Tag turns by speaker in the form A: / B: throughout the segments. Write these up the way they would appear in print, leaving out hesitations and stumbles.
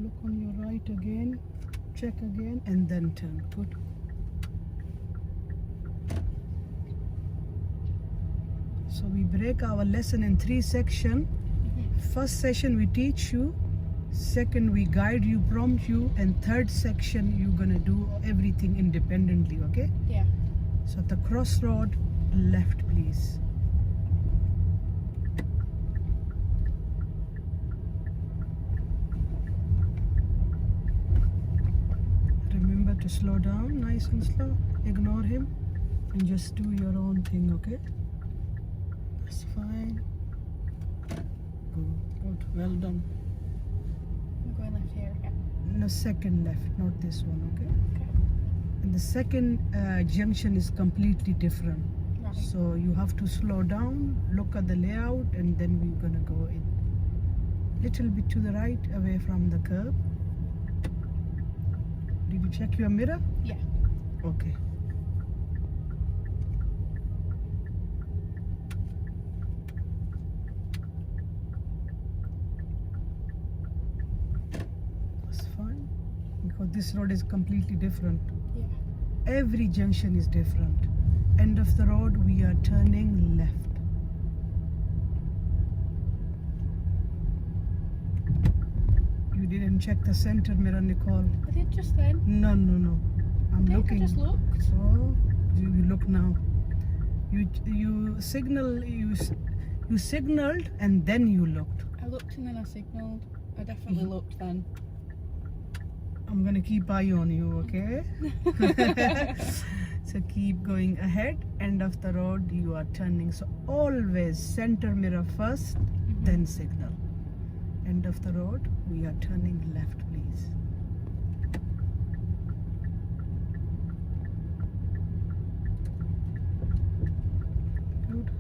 A: look on your right again, check again, and then turn. Good. So we break our lesson in 3 sections. First session we teach you, second we guide you, prompt you, and third section you're gonna do everything independently, okay?
B: Yeah.
A: So at the crossroad, left please. Remember to slow down, nice and slow. Ignore him and just do your own thing, okay? That's fine. Good, well done.
B: I'm going left here again.
A: No, second left, not this one, okay?
B: Okay.
A: And the second junction is completely different.
B: Right.
A: So you have to slow down, look at the layout, and then we're gonna go in. Little bit to the right, away from the curb. Did you check your mirror?
B: Yeah.
A: Okay. That's fine. Because this road is completely different.
B: Yeah.
A: Every junction is different. End of the road, we are turning left. You didn't check the center mirror, Nicole.
B: I did just then.
A: No. I'm
B: I
A: looking.
B: just looked.
A: Oh, you look now. You signaled and then you looked.
B: I looked and then I signalled. I definitely looked then.
A: I'm gonna keep eye on you, okay? So keep going ahead. End of the road, you are turning. So always center mirror first, then signal. End of the road, we are turning left, please. Good.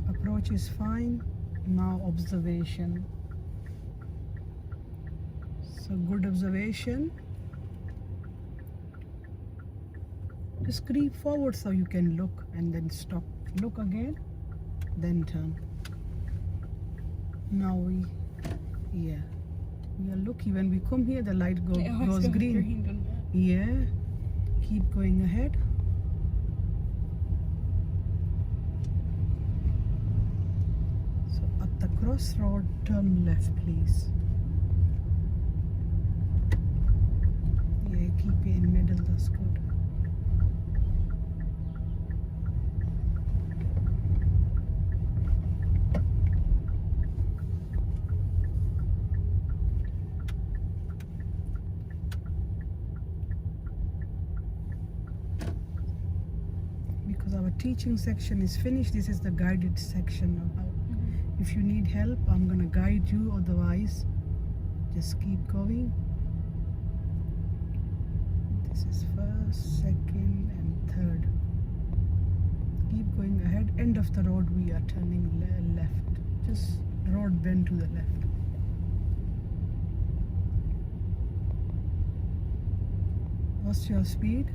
A: Approach is fine. Now observation. So good observation. Just creep forward so you can look and then stop. Look again, then turn. Now we are lucky when we come here the light goes green.
B: Doesn't it?
A: Yeah, keep going ahead. So at the crossroad, turn left, please. Yeah, keep it in middle, that's good. Because our teaching section is finished, this is the guided section now. If you need help, I'm gonna guide you, otherwise just keep going. This is first, second and third. Keep going ahead. End of the road, we are turning left. Just road bend to the left. What's your speed?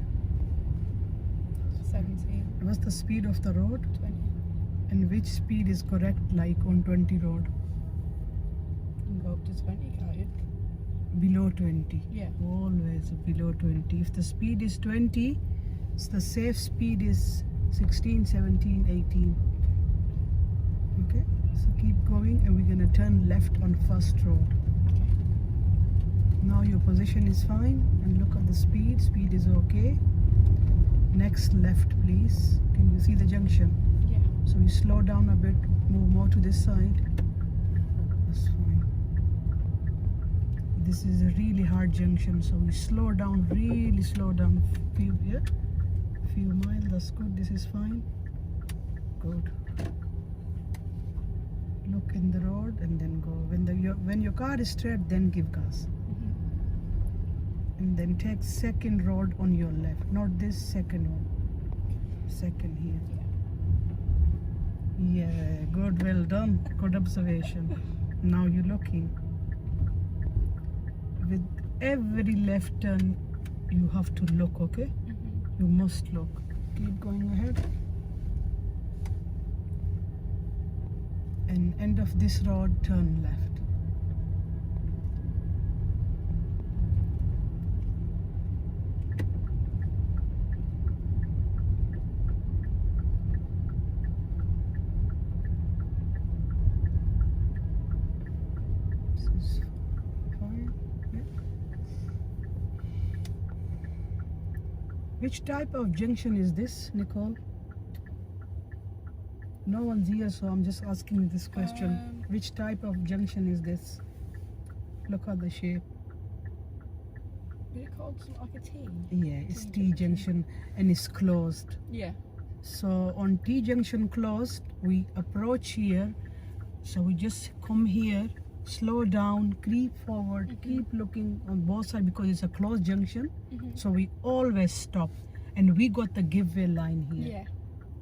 B: 17.
A: What's the speed of the road?
B: 20.
A: And which speed is correct, like on 20 road?
B: You can go up to 20, can't you?
A: Below 20.
B: Yeah.
A: Always below 20. If the speed is 20, the safe speed is 16, 17, 18. Okay, so keep going and we're gonna turn left on first road. Now your position is fine and look at the speed. Speed is okay. Next left, please. Can you see the junction?
B: Yeah.
A: So we slow down a bit, move more to this side. That's fine. This is a really hard junction, so we slow down, really slow down. Few miles, that's good. This is fine. Good. Look in the road and then go. When your car is straight, then give gas. And then take second road on your left, not this second one. Second here. Yeah, good, well done. Good observation. Now you're looking. With every left turn, you have to look, okay? You must look. Keep going ahead. And end of this road, turn left. Which type of junction is this, Nicole? No one's here, so I'm just asking this question. Which type of junction is this? Look at the shape.
B: Is it called something like a T?
A: Yeah, it's T junction and it's closed.
B: Yeah.
A: So on T junction closed, we approach here. So we just come here, slow down, creep forward, keep looking on both sides because it's a closed junction. So we always stop. And we got the giveaway line here.
B: Yeah.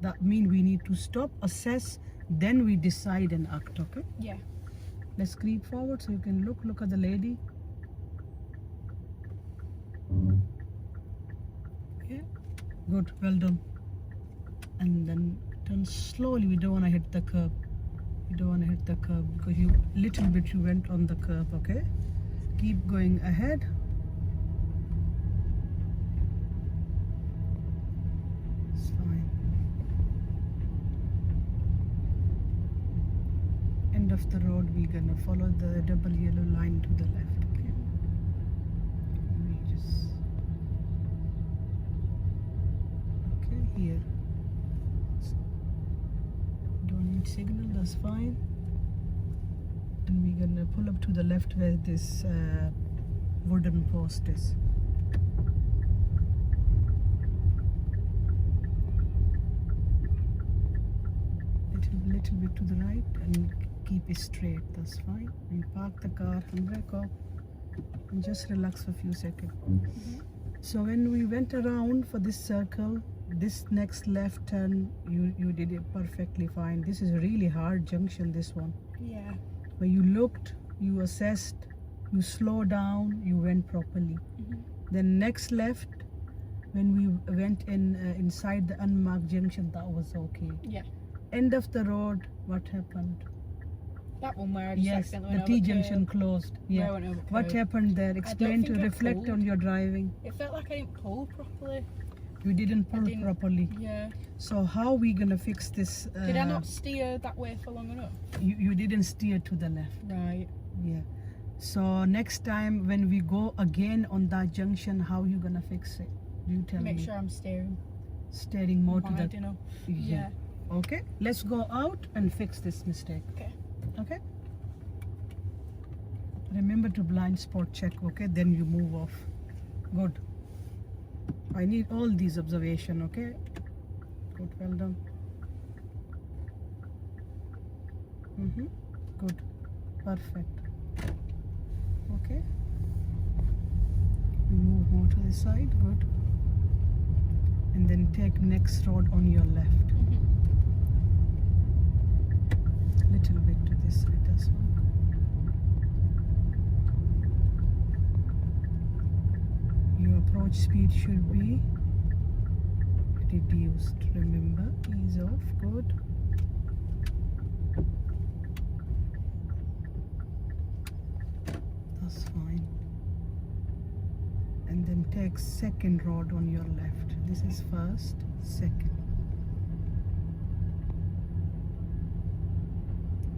A: That means we need to stop, assess, then we decide and act, okay?
B: Yeah.
A: Let's creep forward so you can look at the lady. Yeah, good, well done. And then turn slowly, we don't want to hit the curb. You don't want to hit the curb because you little bit you went on the curb, okay? Keep going ahead. It's fine. End of the road, we're gonna follow the double yellow line to the left, okay? We just... Okay, here. Don't need signal, that's fine. And we're gonna pull up to the left where this wooden post is. Little bit to the right and keep it straight, that's fine. And park the car, handbrake off, and just relax for a few seconds. So when we went around for this circle, this next left turn, you did it perfectly fine. This is a really hard junction, this one.
B: Yeah.
A: Where you looked, you assessed, you slow down, you went properly. Then next left, when we went inside the unmarked junction, that was okay.
B: Yeah.
A: End of the road, what happened?
B: That one where I just
A: Yes,
B: accidentally
A: the
B: went
A: T
B: over
A: junction
B: curb.
A: closed.
B: Where I
A: Yeah.
B: went over
A: What
B: curb.
A: happened there? Explain to
B: think I
A: reflect
B: pulled.
A: on your driving.
B: It felt like I didn't pull properly.
A: You didn't pull
B: didn't-
A: properly.
B: Yeah.
A: So how we gonna fix this?
B: Did I not steer that way for long enough?
A: You didn't steer to the left.
B: Right.
A: Yeah. So next time when we go again on that junction, how you gonna fix it? You tell
B: Make
A: me.
B: sure I'm steering
A: Steering more to
B: wide
A: the.
B: enough.
A: Yeah.
B: Yeah.
A: Okay. Let's go out and fix this mistake.
B: Okay.
A: Okay. Remember to blind spot check. Okay. Then you move off. Good. I need all these observation. Okay. Good. Well done. Good. Perfect. Okay. We move more to the side. Good. And then take next road on your left. Little bit to this side as well. Your approach speed should be reduced. Remember, ease off. Good. That's fine. And then take second road on your left. This is first, second.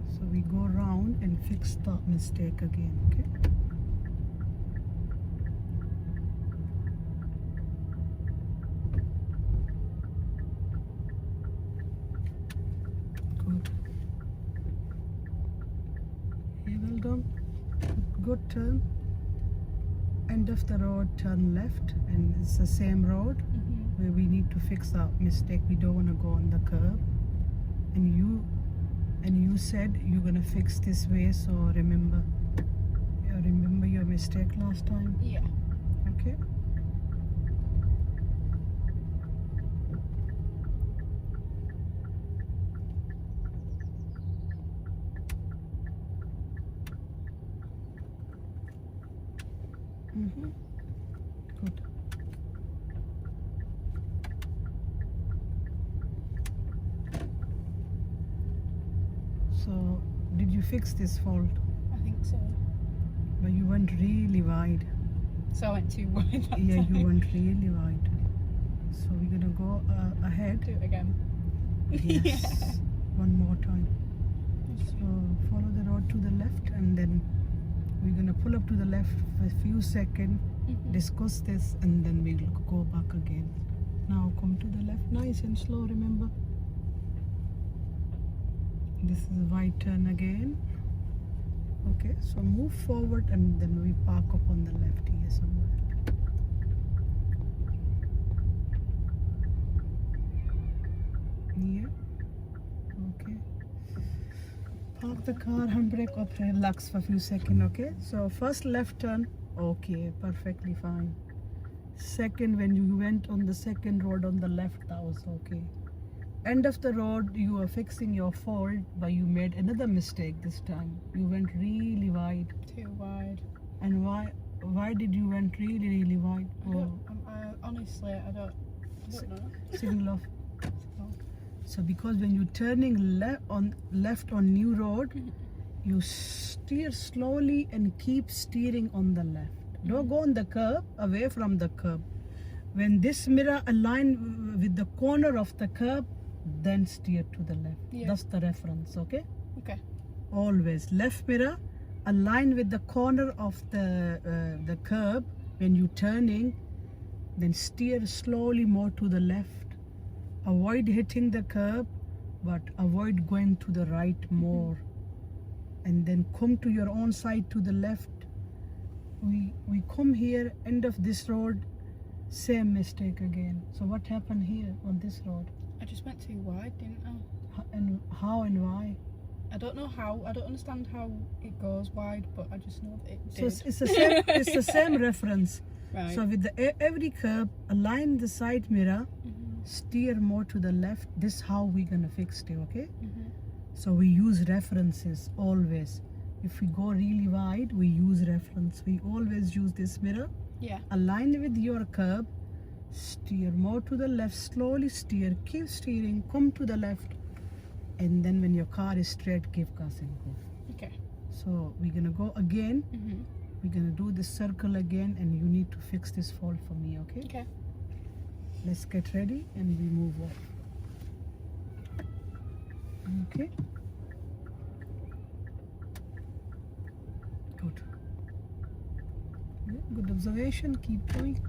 A: So we go round and fix that mistake again, okay? Good. Okay, well done. Good turn. End of the road, turn left, and it's the same road where we need to fix our mistake. We don't want to go on the curb. And you said you're gonna fix this way, so remember your mistake last time.
B: Yeah.
A: Okay. Good. So, did you fix this fault?
B: I think so.
A: But you went really wide.
B: So I went too wide that
A: Yeah,
B: time.
A: you went really wide. So we're gonna go ahead.
B: Do it again.
A: Yes. One more time. So follow the road to the left, and then we're gonna pull up to the left for a few seconds, discuss this, and then we'll go back again. nice and slow, remember. This is a right turn again. Okay, so move forward and then we park up on the left here somewhere. Here. Okay. Park the car, handbrake up, relax for a few seconds, okay? So first left turn, okay, perfectly fine. Second, when you went on the second road on the left, that was okay. End of the road, you were fixing your fault, but you made another mistake this time. You went really wide.
B: Too wide.
A: And why did you went really wide?
B: Honestly, I don't know.
A: Signal off. So because when you're turning left on new road, you steer slowly and keep steering on the left. Don't go on the curb, away from the curb. When this mirror align with the corner of the curb, then steer to the left.
B: Yeah.
A: That's the reference, okay?
B: Okay.
A: Always left mirror align with the corner of the curb when you're turning, then steer slowly more to the left. Avoid hitting the curb, but avoid going to the right more. And then come to your own side to the left. We come here, end of this road, same mistake again. So what happened here on this road?
B: I just went too wide, didn't I?
A: And how and why?
B: I don't know how. I don't understand how it goes wide, but I just know that it
A: So
B: did.
A: it's the same. It's the same reference.
B: Right.
A: So with every curb, align the side mirror, steer more to the left. This is how we're gonna fix it, okay? So we use references always. If we go really wide, we use reference. We always use this mirror.
B: Yeah.
A: Align with your curb, steer more to the left, slowly steer, keep steering, come to the left, and then when your car is straight, give gas and go.
B: Okay.
A: So we're gonna go again. We're gonna do this circle again, and you need to fix this fault for me, okay?
B: Okay.
A: Let's get ready and we move on. Okay. Good. Yeah, good observation. Keep going.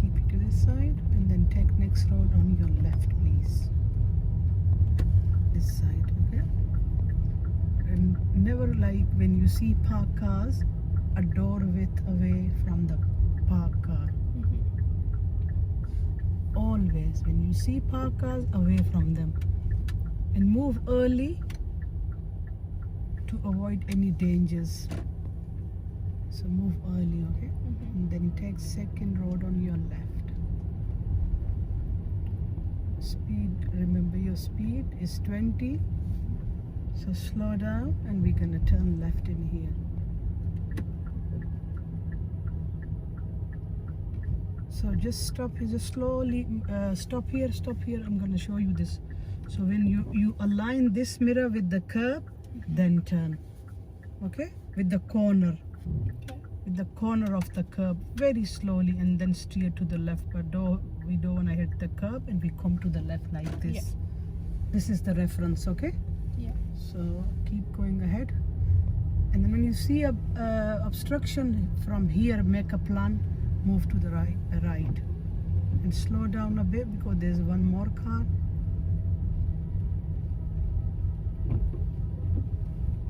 A: Keep it to this side and then take next road on your left, please. This side, okay? And never, like when you see parked cars, a door width away from the parked car. Always, when you see parked cars, away from them. And move early to avoid any dangers. So move early, okay? And then take second road on your left. Speed, remember your speed is 20. So slow down and we're gonna turn left in here. So just stop here, just slowly stop here. I'm gonna show you this. So when you align this mirror with the curb, then turn, okay? With the corner, with the corner of the curb, very slowly, and then steer to the left. But we don't wanna hit the curb, and we come to the left like this.
B: Yeah.
A: This is the reference, okay?
B: Yeah.
A: So keep going ahead. And then when you see a obstruction from here, make a plan, move to the right, and slow down a bit because there's one more car.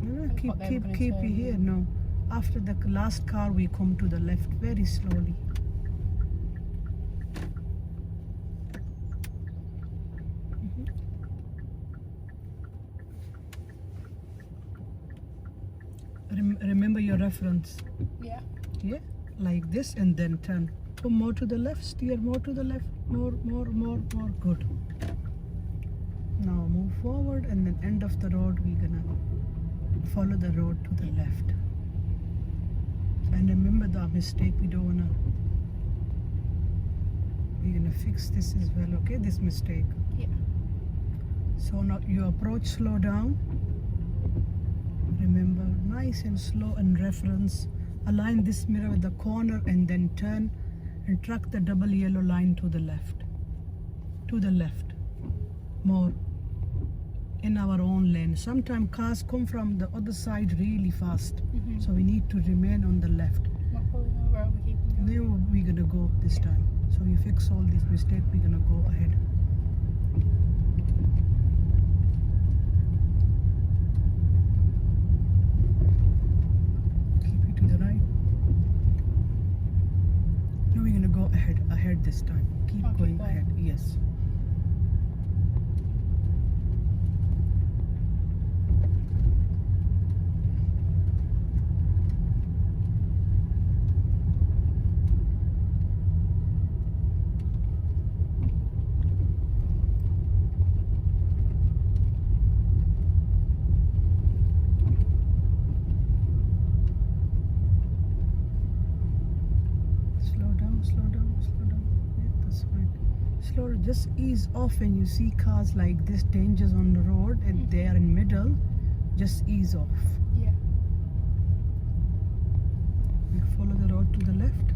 A: No, keep it here. No, after the last car, we come to the left very slowly. Remember your reference.
B: Yeah.
A: Yeah, like this, and then turn. Come more to the left, steer more to the left, more. Good. Now move forward, and then end of the road, we're gonna follow the road to the left. And remember the mistake, we're gonna fix this as well, okay? This mistake.
B: Yeah.
A: So now you approach, slow down. Remember, nice and slow, and reference. Align this mirror with the corner and then turn and track the double yellow line to the left. To the left. More. In our own lane. Sometimes cars come from the other side really fast. So we need to remain on the left.
B: pulling over and we're keeping going.
A: Now we're gonna go this time. So we fix all these mistakes, we're gonna go ahead. Keep it to the right. Now we're gonna go ahead this time. Keep
B: Okay,
A: going
B: go.
A: ahead, yes. Slow down, slow down, slow down. Yeah, that's fine. Slow, just ease off when you see cars like this, dangers on the road, and they are in middle. Just ease off.
B: Yeah.
A: We follow the road to the left.